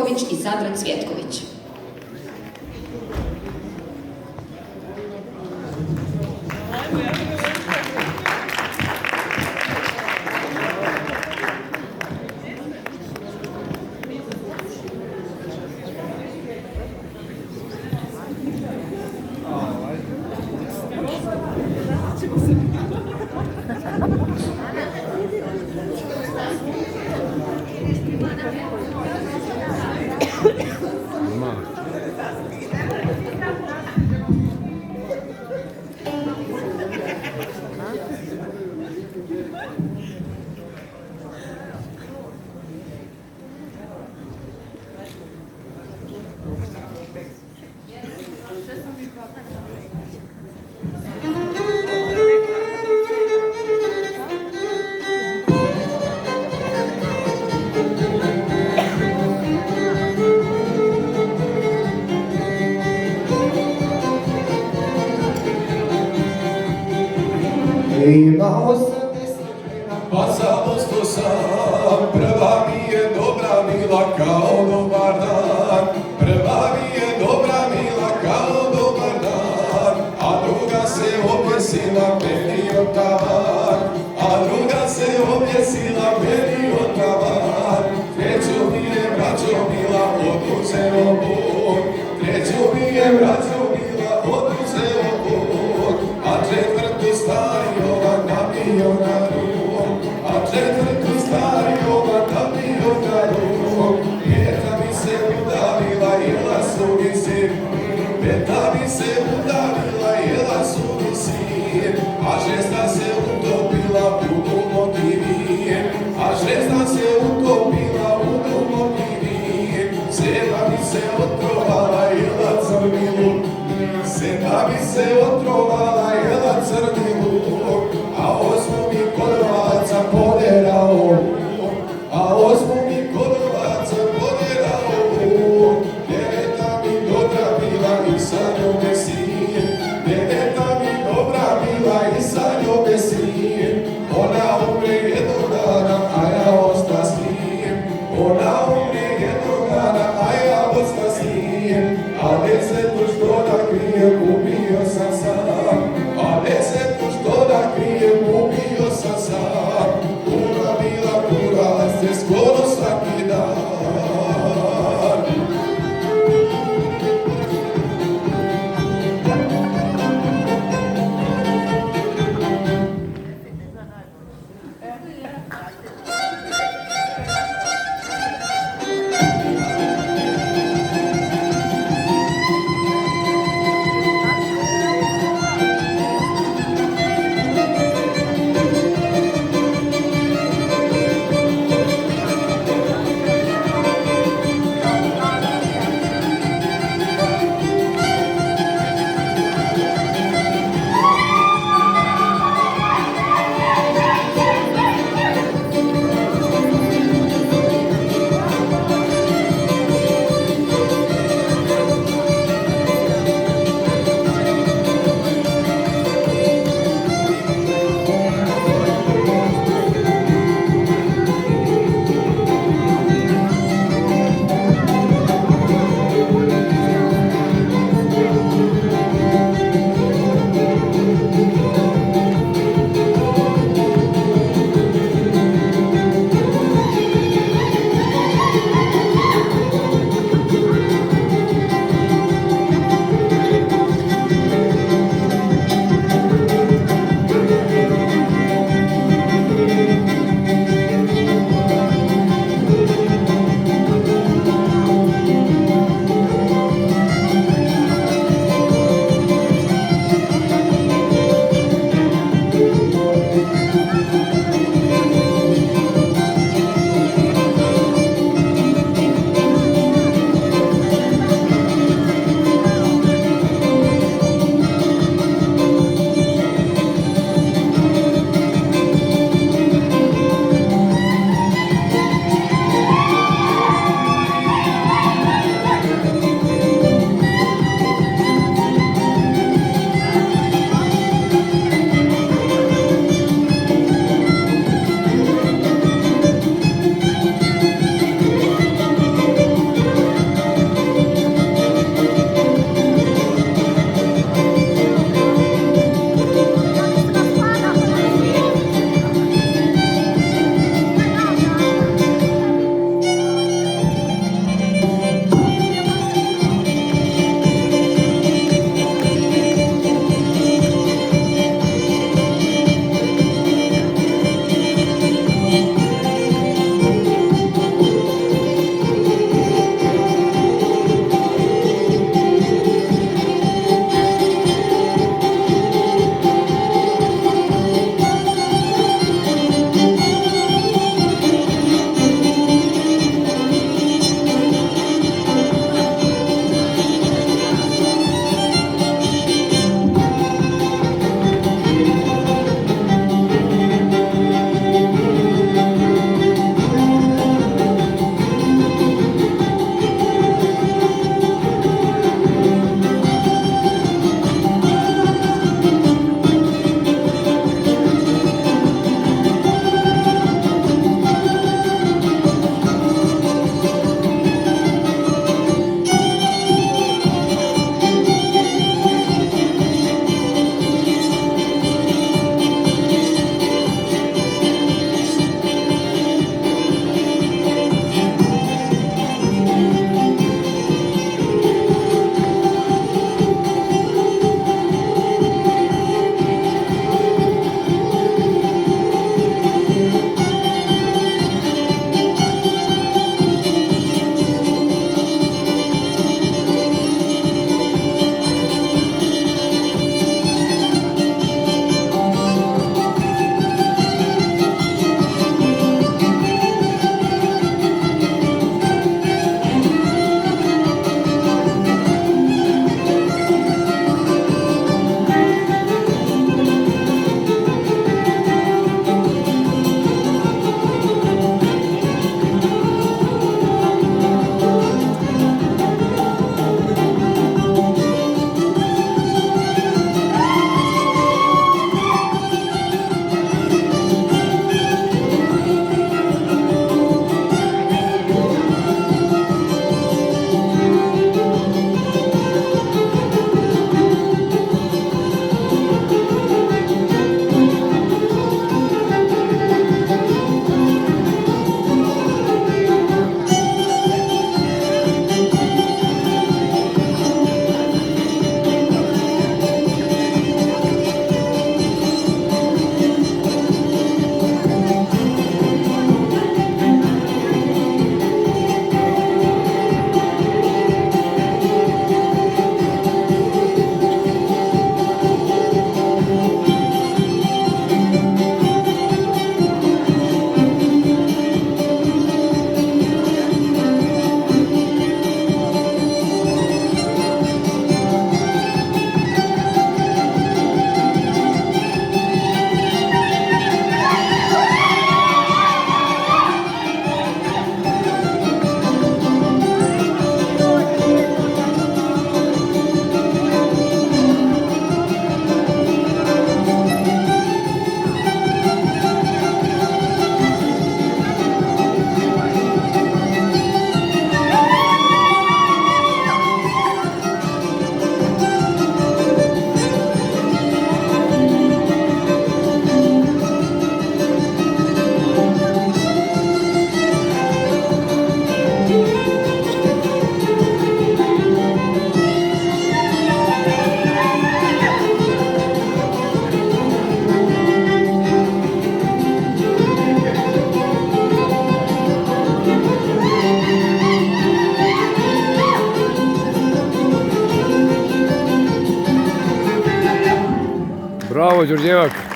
Cvetković i Sandra Cvjetković. Imao sam 10 žena, pa samo što sam. Prva mi je dobra mila kao dobar dan. Prva mi je dobra mila kao dobar dan. A druga se objesila meni od tavan. A druga se objesila meni od tavan. Treću mi je braćo mila oduzeo Bog. Treću mi je braćo mila oduzeo Bog. A četvrtu stavio nabio na ruku, a četvrtu stavio nabio na ruku. Peta mi se udavila, jela su mi sin. Peta mi se udavila, jela su mi sin. A šesta se utopila u duboki vin. A šesta se utopila u duboki vin. Sedma mi se otrovala, jela crni luk. Sedma mi se otrovala, jela crni luk. A osmu mi kod ovaca poderao luk. A osmu mi kod ovaca poderao luk. Deveta mi dobra bila i sa njome sin. Deveta mi dobra bila i sa njome sin. Ona umre jednog dana, a ja osta s njim. Ona umre jednog dana, a ja osta s njim. A desetu što da krijem, ubio sam sam. A desetu što da krijem, ubio sam sam. Puna bila pura se skoro svaki dan. Bravo, Đurđevak.